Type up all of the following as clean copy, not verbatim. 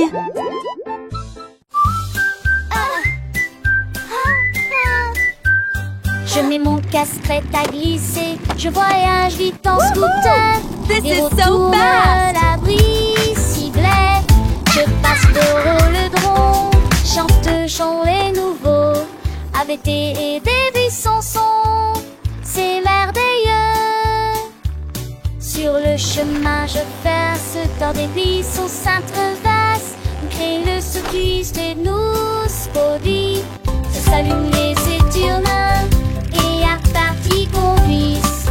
fille. Je mets mon casque prêt à glisser. Je voyage vite en scooter. This Et is retourne so fast. l'abri ciblé. Je passe le rhododendron. Chante les nouveaux. AVT et des buissons sont. C'est merveilleux. Sur le chemin, je perce dans des buissons s'intrevasent. Crée le circuit de nous produits. Se s'allument les éturnins et à partie conduise.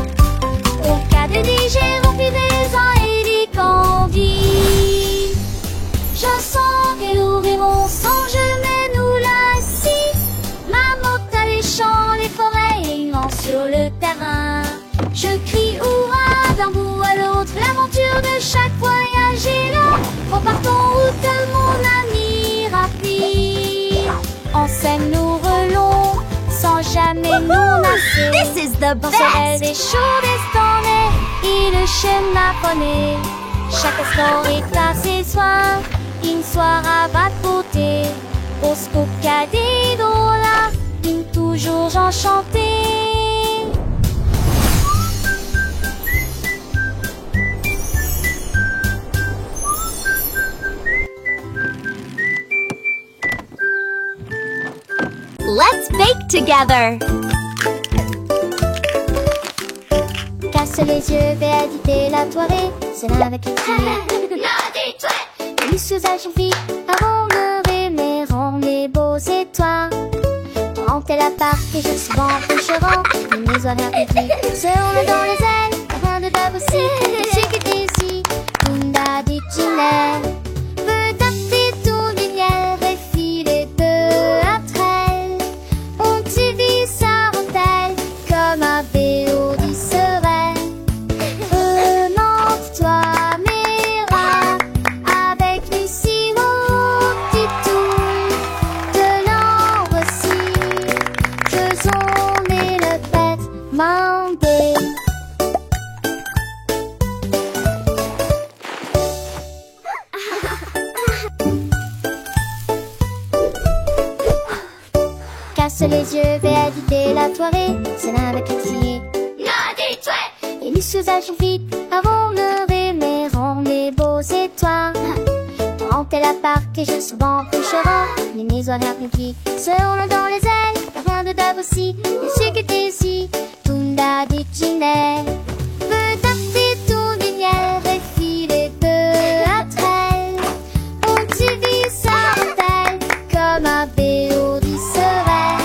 Au cas de déchets remplis des ans et des convives. Je sens qu'elle ouvre mon sang, je mets nous là si. Ma moto à les champs, les forêts et lent sur le terrain. Je crie hurrah d'un bout à l'autre, l'aventure de chaque voyage est là. Repartons route mon ami rapide. En scène nous relons, sans jamais nous lasser. This is the Dans ce rêve best. des chauds destins et le chemin connaît. Chaque instant est à ses soins, une soirée va de beauté. Au scoop cadet là, une toujours enchantée. Let's bake together. Casse les yeux, béatité la soirée, c'est là avec les les sous-âges filles, avant de rêver, rend les beaux étoiles. Rentez la part et je suis bon coucherant, les maisons répétées, seront dans les ailes, avant de table aussi, c'est que t'es ici, Kunda dit Ginelle. Veut taper tout du miel, réfiler peu après elle. On t'y dit sa rentelle, comme un vélo dit serait. Remonte-toi, Mira, avec Lucie, mon petit tour. De l'ombre aussi, faisons des le fête, mandé. Casse les yeux, béatité la soirée, c'est là avec les filles. Et les sous-âges vite, avant le rêver, rend les beaux étoiles. Rentez la part et je suis bon coucherant, les maisons répétées, seront dans les ailes, rien de dab aussi, et ce que t'es ici, Tunda dit Ginelle. Veut taper tout du miel, réfiler peu après elle. On t'y vit sa rentelle, comme un vélo dit serait.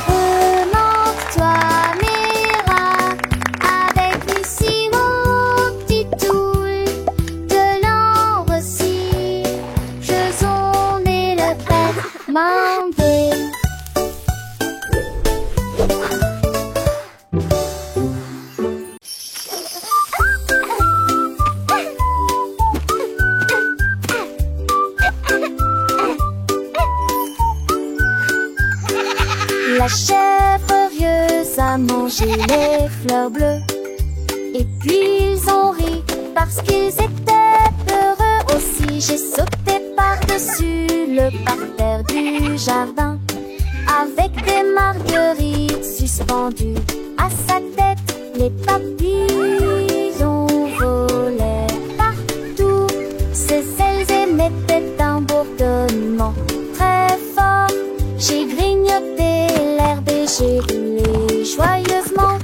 Remonte-toi, Mira, avec Lucie, mon petit tour. De l'ombre aussi, faisons des le fête, mandé. La chèvre rieuse a mangé les fleurs bleues. Et puis ils ont ri parce qu'ils étaient heureux aussi. J'ai sauté par-dessus le parterre du jardin, avec des marguerites suspendues à sa tête. Les papillons volaient partout. Ses ailes émettaient un bourdonnement très fort. J'ai grignoté l'herbe et j'ai roulé joyeusement.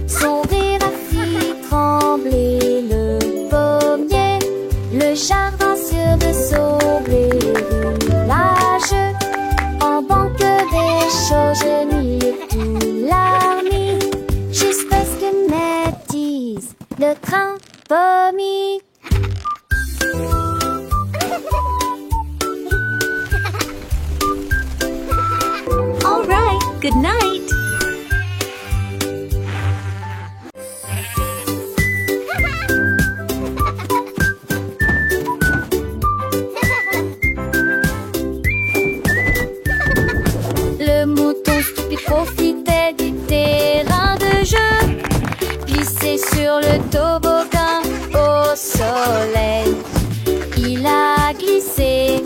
Son rire a fait trembler le pommier, le jardin sur le saublé village. En banque des choses, je n'y ai tout l'armée, jusqu'à ce que m'attise le train vomi. All right, good night. Le mouton stupide profitait du terrain de jeu, glissé sur le toboggan au soleil. Il a glissé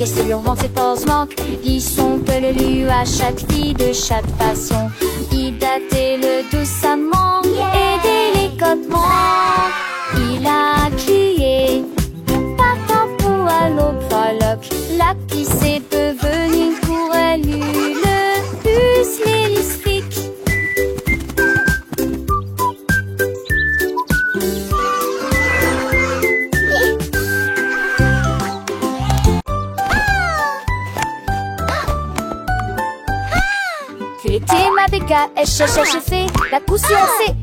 Et sûrement ses forces manquent. Ils sont peu le lu à chaque fille de chaque façon. Il datait le doucement et délicatement. Il a crié papa pour à l'aube frolique. La qui s'est devenue pour elle le plus mélistique. Ma béca, elle cherche fait la coussure assez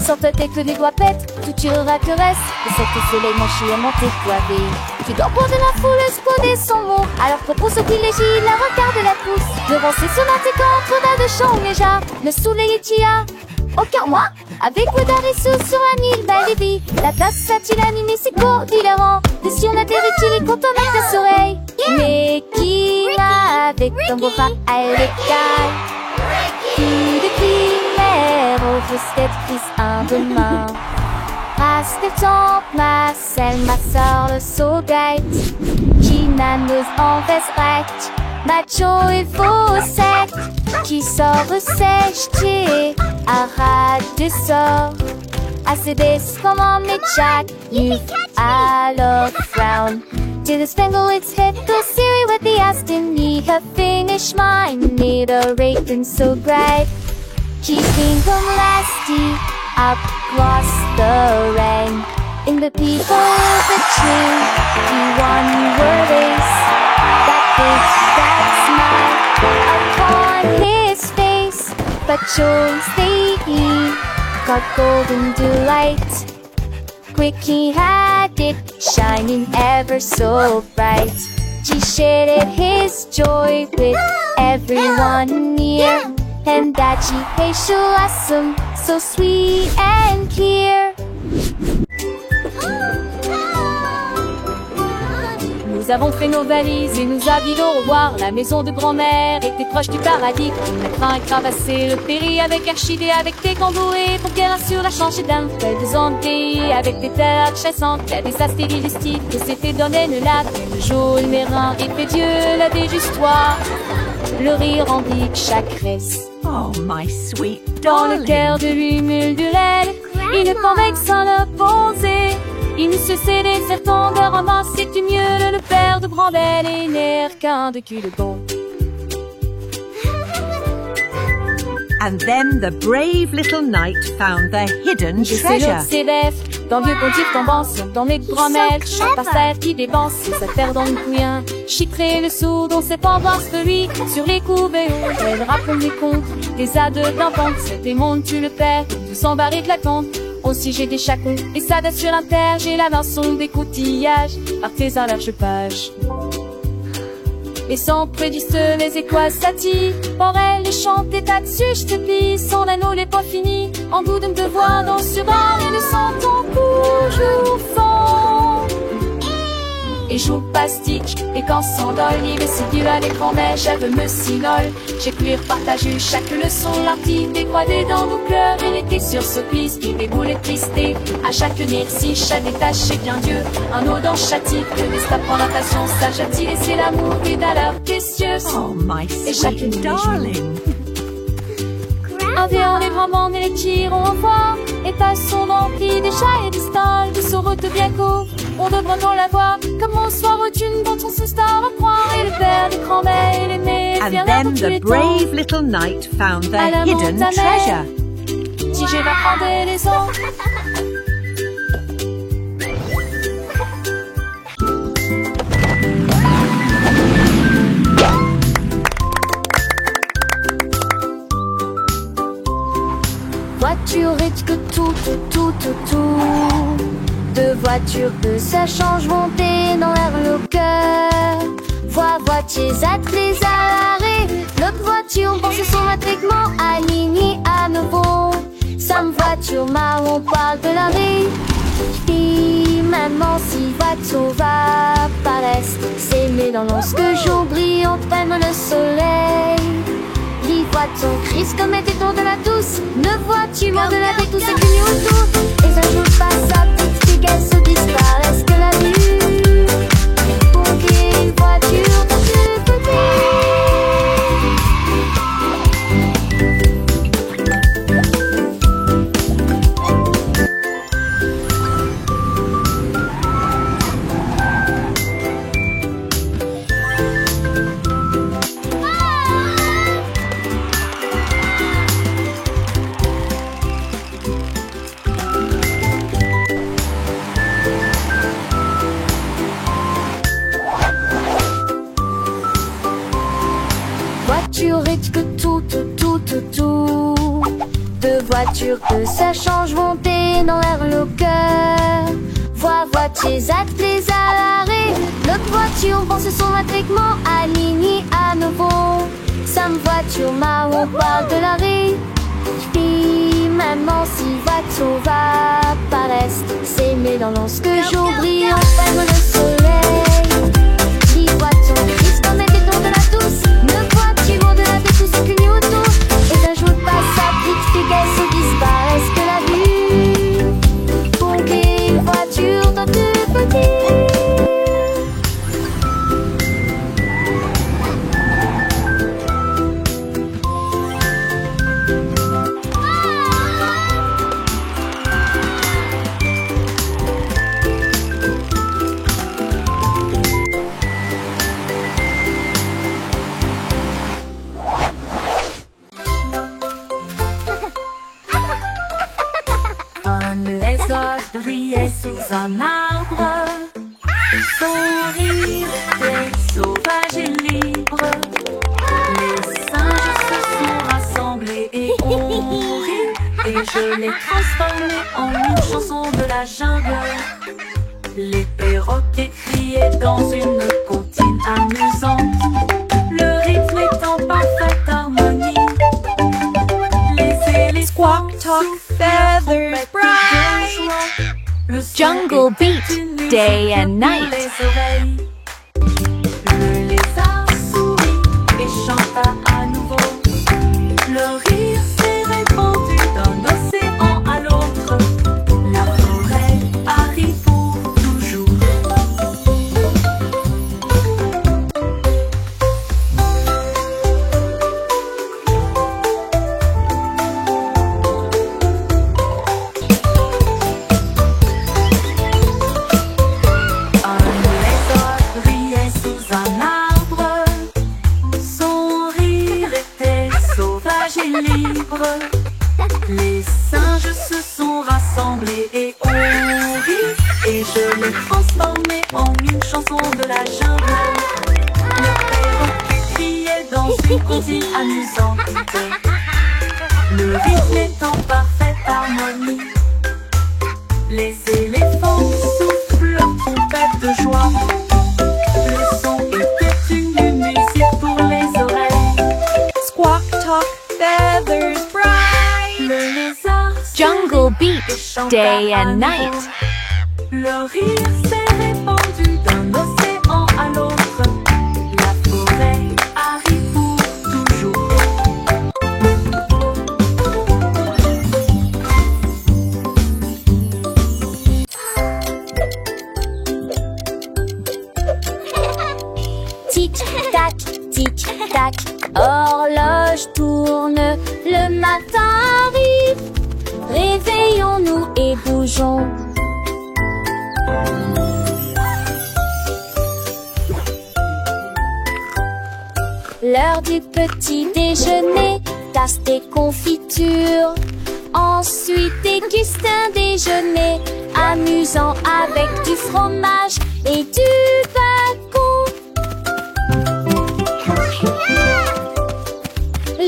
Sentole tes que les doigts pètent, tout tu caresse. Et cette soleil manché à monter poivé. Tu dors pour de la foule, exploder son mot. Alors propose au privilégie, la regarde la pousse. Devancer son antécamp, on a de champs déjà. Le soleil est tia, aucun moi. Avec Woodarisu sur un île, Balibi. La tasse a-t-il animé ses cours différents. Et si on atterrit, il est content avec ta soleil. Mais qui va avec ton beau rat à l'écaille? Qui de primaire au fusquette prise un demain. Passe le temps, ma selle, ma soeur, le saugite. Qui n'annonce en veste macho et faux sec. Qui sort sèche, qui arrête de sort. Assez comment mais Jack, you alors frown. To the spangle its head, go Siri with the Aston. Need a finish mine, need a raven so bright. Keeping them lasty across the rain. In the people of the tree, the one word is that big, that smile upon his face. But Jones they got golden delight. Quick he had it, shining ever so bright. He shared his joy with everyone near. And that she facial awesome, so sweet and clear. Nous avons fait nos valises et nous avions revoir la maison de grand-mère était proche du paradis. Le train cravassé, le péri avec Archidée, avec des camboués pour qu'elle assure la changer d'un feuille de zandé, avec des terres chassantes, il y a des astéries du style que s'était donné le lac. Le jour, le mérin et fait Dieu la déjustoir. Le rire indique chaque reste. Oh, my sweet Dans darling. le cœur de l'humule du lait, il ne convainc sans le poser. Il ne se cédait certains de ramasser du mieux le père de Brandel et l'air qu'un de cul de bon. And then the brave little knight found the hidden Je sais treasure. l'autre s'élève, dans le vieux pontif tombant sur dans les bramelles, chante par terre qui dépense, sa terre dans le couillin. Chiffrer le sou dont c'est pas voir que lui, sur les couverts, elle raconte des contes, des ades d'enfants, cet démon tu le perds, tout s'embarrer de la compte. Aussi j'ai des chacons, et ça date sur l'inter, j'ai la main son des coutillages, artisan large page. Et sans prédiste les étoiles s'attirent, pour elle les chants des tas dessus, je te plie, son anneau n'est pas fini, en goût de me devoir dans ce bar, et le sentant toujours fond. Et joue pastique, et quand s'endole, il est si dur à l'écran, mais j'avais me sinole. J'ai pu repartager chaque leçon, l'artiste décroisée dans nos cœurs, il était sur ce piste, il déboulait tristé. À chaque si chaque détache, et bien Dieu, un eau dans chaque type, que des stapes en natation, sage a-t-il laissé l'amour, et d'alors précieux. Oh, my Et chaque sweet nuit, darling. un vieux les grands et les tirons au foie, et passons remplis des chats et des stalles, de saurote bien court, on devrait non la voir, comme au soir où une dont on se star à croire, et le père des grands-mères et l'aîné, And fier là dans then tous les the temps. brave little knight found the À la hidden montagne. treasure. Si je vais prendre les autres. Voiture est que tout. Deux voitures que ça change monter dans l'air le cœur. Voitiers attelés à l'arrêt. L'autre voiture pense son attriquement aligné à nouveau. Sam voiture marron parle de la vie. Et maintenant si voiture va paraître, c'est mais dans lorsque jour brille on prenne le soleil. Les voitures crisent comme était de la douce. Ne vois-tu de la vie tout ce qui nous autour. Et un jour passe à petite qu'elle se disparaisse que la vue. Pour qu'il voitures et que tout. Deux voitures que ça change monter dans l'air le cœur. Voitiers attelés à l'arrêt. Notre voiture pense automatiquement alignée à nouveau. Sam voiture marron parle de l'arrêt. Puis maintenant si voiture va apparaître, c'est mais dans lorsque jour brille enfin le soleil. 10 voitures disent qu'on est des dons de la douce. 9 voitures de la douce et qu'une auto. Et un jour passe sa petite figuesse et disparaissent que la vue. Combien une voiture dans deux petits. Brillait sous un arbre, son rire était sauvage et libre. Les singes se sont rassemblés et ont ri, et je l'ai transformé en une chanson de la jungle. Les perroquets criaient dans une comptine amusante, le rythme est en parfaite harmonie. Les éléphants Squawk, talk, feathers, bright. Jungle beat, day and night. Le lézard sourit et chanta à nouveau. Le rire s'est répandu d'un océan à l'autre. La forêt arrive pour toujours. Les singes se sont rassemblés et ont ri, et je l'ai transformé en une chanson de la jungle. Le perroquet criait dans une comptine amusante, le rythme est en parfaite harmonie. Les éléphants soufflent leur trompette de joie. Le son était une musique pour les oreilles. Squawk, talk, feathers, bright. Le lézard Jungle beat, chanta day à and nouveau. night. Le rire s'est répandu d'un océan à l'autre. La forêt arrive pour toujours. Tic-tac, horloge tourne, le matin arrive. Réveillons-nous et bougeons. L'heure du petit déjeuner, tasse des confitures. Ensuite déguste un déjeuner amusant avec du fromage et du bacon.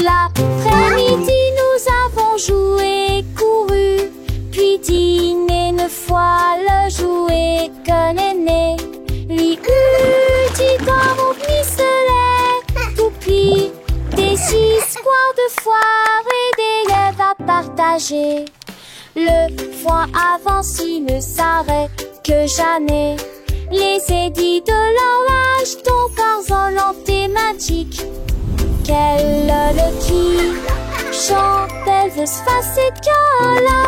L'après-midi, nous avons joué et couru, puis dîné 9 fois le jouet que l'aîné lui eut dit comme au pistolet. Toupie, des 6 squares de foire et des lèvres à partager. Le foin avance, il ne s'arrête que jamais. Les édits de l'orage, ton corps thématique. Quelle le qui chante Elvis Fascicola.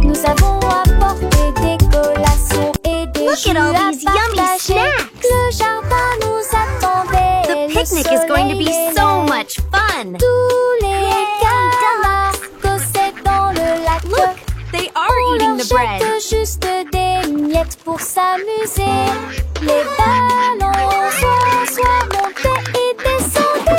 Nous avons apporté des collations et des Look at all these yummy snacks. Le jardin nous attendait. The picnic is going to be so much fun. Tous les camarades cossaient dans le lac. Look, they are eating the bread. On leur jette juste des miettes pour s'amuser. Les ballons soit montaient et descendaient.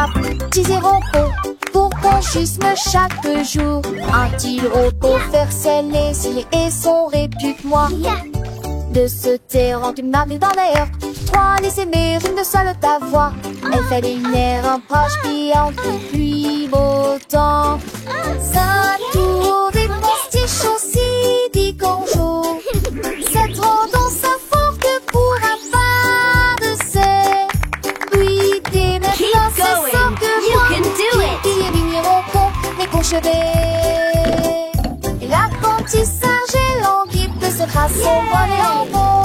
pas, petits et robots, pour qu'on jusme chaque jour. Un-t-il robot faire ses laisiers et son répuque-moi de se taire en une marque dans l'air. 3, laissez mes rimes de seule ta voix. Elle fait lunaire, un proche brillant depuis beau temps. Ça tour des postiches aussi, dit Conjo. Cette tendance à fort que pour un pas de serre. Oui, dès maintenant, c'est ça que moi. Qui est vigneron, les conchevets. Et l'apprentissage est languide de se tracer au vol et en bon.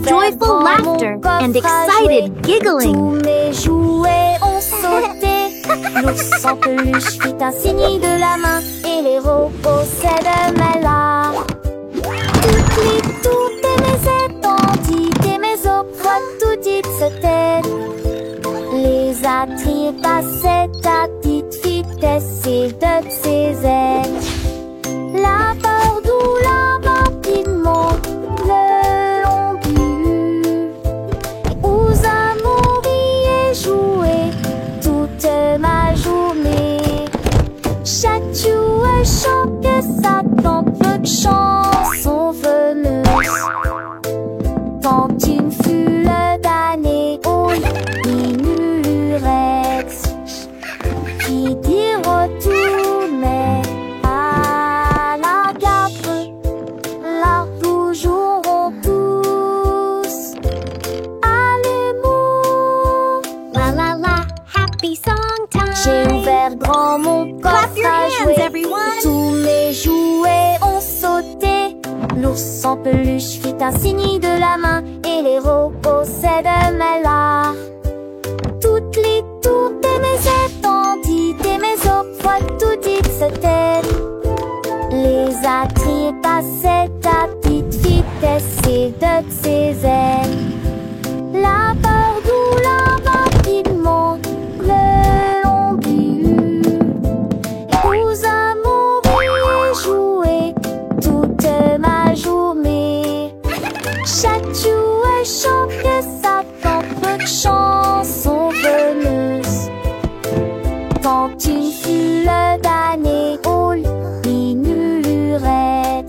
Joyful laughter and excited giggling. Tous mes jouets ont sauté. L'ours en peluche fit un signe de la main et les robots s'aident là. Toutes mes étendues et mes opres, tout dit se tête. Les attire passaient à petite vitesse et de ses ailes. La peur d'où la rapidement le long but. Aux amours et jouer toute ma journée. Chaque jouet chante sa tante de chanson veneuse. Tant une foule d'années au minurex qui dit retourner à la gape. Là nous jouerons tous à l'humour. La la la, happy song time. J'ai ouvert grand mon coffre Clap your à hands, jouer. everyone. Tous mes jouets ont sauté. L'ours en peluche fit un signe de la main et les robots s'aident là. Toutes les tours de mes étendues et mes opres, tout dit se tête. Les attire passaient à petite vitesse et de ses ailes. La peur d'où la rapidement le long but. fut damné au minurette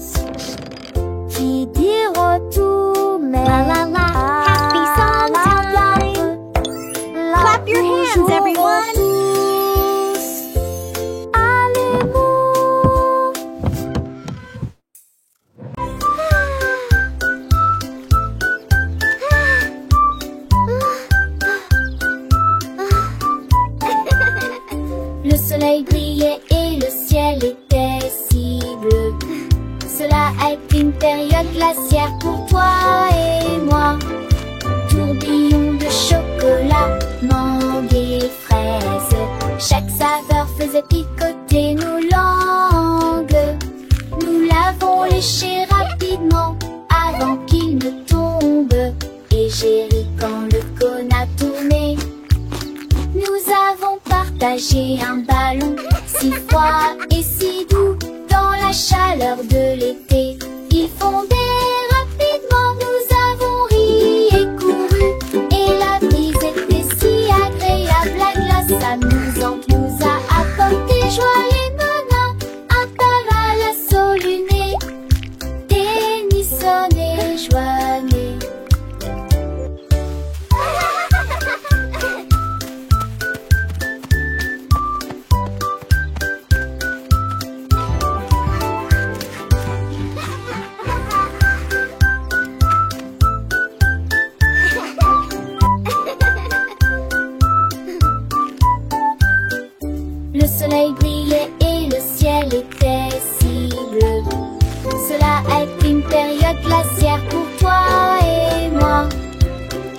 qui dirent tout mais Happy song time. Clap your hands, everyone. Le soleil brillait et le ciel était si bleu. Cela a été une période glaciaire pour toi et moi. Tourbillon de chocolat, mangue et fraises. Chaque saveur faisait picoter nos langues. Nous l'avons léché rapidement avant qu'il ne tombe. Et j'ai ri quand le cône a tourné. Nous avons partagé un ballon si froid et si doux dans la chaleur de l'été. Il fondait rapidement, nous avons ri et couru. Et la brise était si agréable, la glace amusante nous a apporté joie et bonheur. Un taval à soluné, Tennyson et Joannet. Le soleil brillait et le ciel était si bleu. Cela a été une période glaciaire pour toi et moi.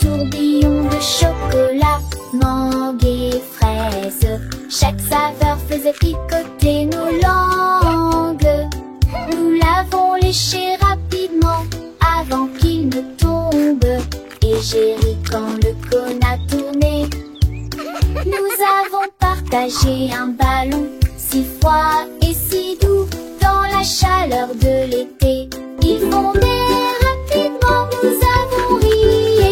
Tourbillon de chocolat, mangue et fraises. Chaque saveur faisait picoter nos langues. Nous l'avons léché rapidement avant qu'il ne tombe. Et j'ai ri quand le cône a tourné. Nous avons partagé un ballon si froid et si doux dans la chaleur de l'été. Il fondait rapidement, nous avons ri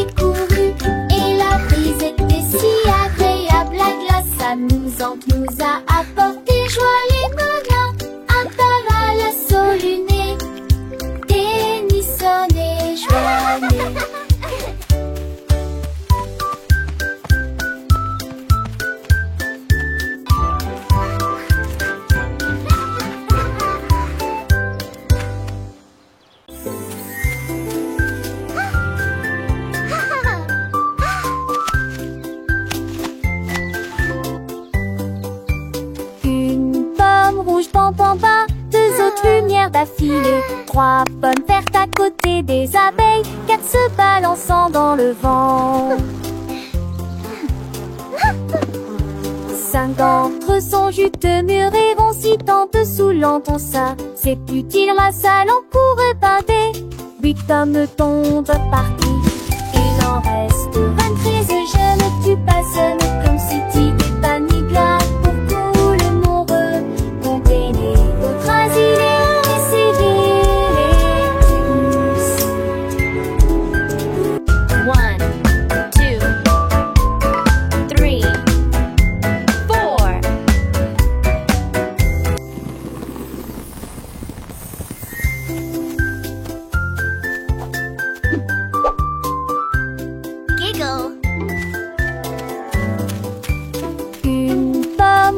et couru. Et la brise était si agréable, la glace amusante nous a apporté joie et bonheur. Un taval à soluné, Tennyson et Joannet. Rouge pam-pam-pam, deux autres lumières d'affilée. Trois pommes vertes à côté des abeilles, quatre se balançant dans le vent. Cinq d'entre eux sont juteux, mûrs et vont si tant dessous l'entend ça. C'est utile la salle en pourrait bander. Huit hommes tombent partis, il en reste 23. Je ne tue pas, ce n'est comme si tu n'étais pas ni glace.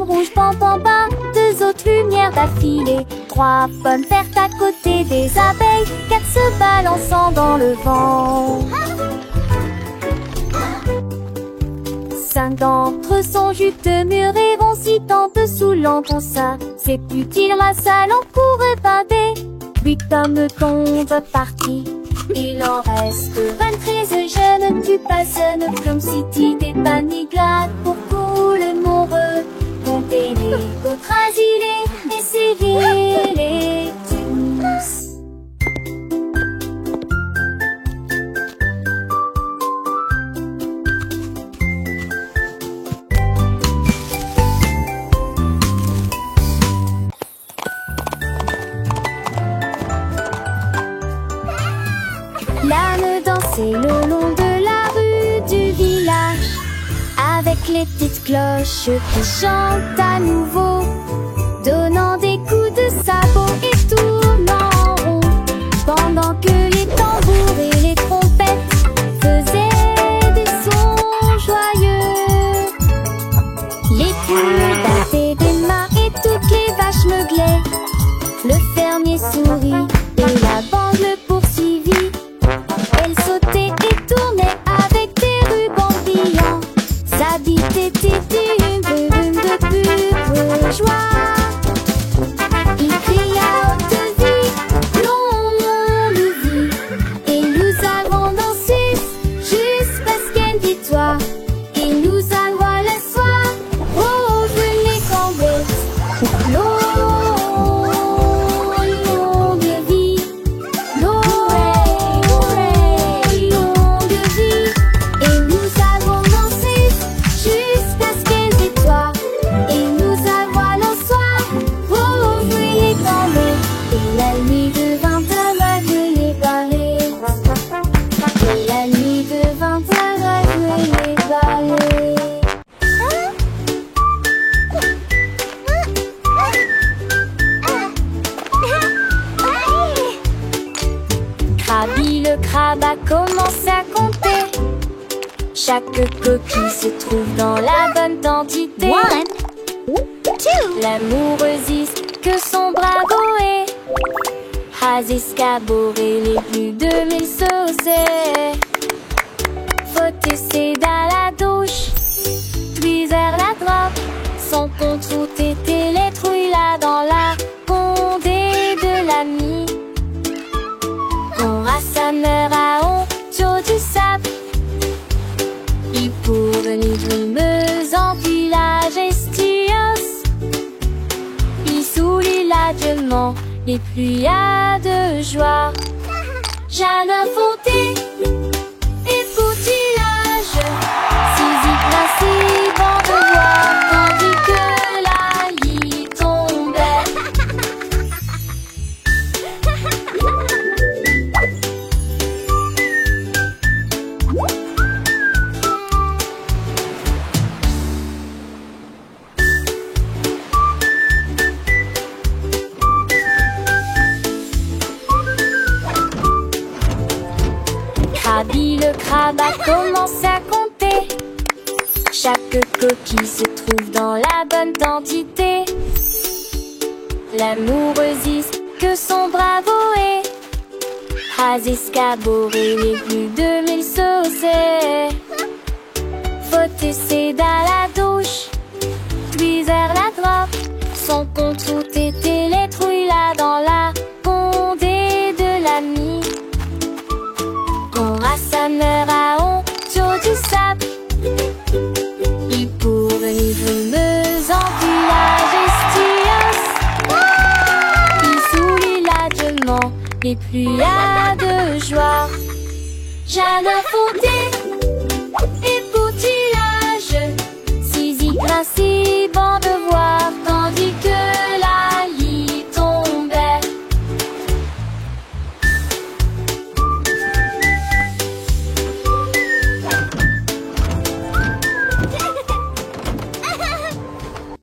Rouge pam-pam-pam, deux autres lumières d'affilée. Trois pommes vertes à côté des abeilles, quatre se balançant dans le vent. Cinq d'entre eux sont juteux, mûrs et vont si tant dessous l'entend ça. C'est utile la salle en pourrait bander. Huit hommes tombent partis, il en reste 23. Je ne tue pas, ce n'est comme si tu n'étais pas ni glade pour couler moureux. Comptez les autres asilés et sévillez-les tous. L'âne dansait le long de la rue du village avec les petites cloche qui chante à nouveau, donnant des coups de sabot et tournant en rond, pendant que les tambours et les trompettes faisaient des sons joyeux. Les poules battaient des mains et toutes les vaches meuglaient. Le fermier sourit et la bande le poursuivit. Elle sautait et tournait avec des rubans brillants. Sa bite était une brume de pure joie. Il cria à haute vie, longue vie, et nous avons dansé jusqu'à ce qu'elle victoire. Et nous allons le soir, oh, je les cambettes. Krabi le crabe a commencé à compter. Chaque coquille se trouve dans la bonne quantité. 1, 2. L'amoureuse que son bravo est, has escaboré les plus de 1000 saucés. Faut essayer dans la douche, puis vers la droite. Son compte route était les trouilles là dans la condée de l'ami. On rassembleur à honte du sable. Il pour venir brumeuse en village estios. Il sourit largement les pluies de joie. Jardin fondé et poutilage, Suzy placée dans de bois, tandis que la lit tombait. Krabi le crabe a commencé à compter. Chaque coquille se trouve dans la bonne quantité. L'amoureuse que son bravo est, has escaboré les plus de 1000 saucés. Faut essayer dans la douche, puis vers la droite. Son compte route était les trouilles là dans la condée de l'ami. On rassembleur à honte du sable. Il pour venir brumeuse en village estios. Il sourit largement les pluies de joie. Jardin fondé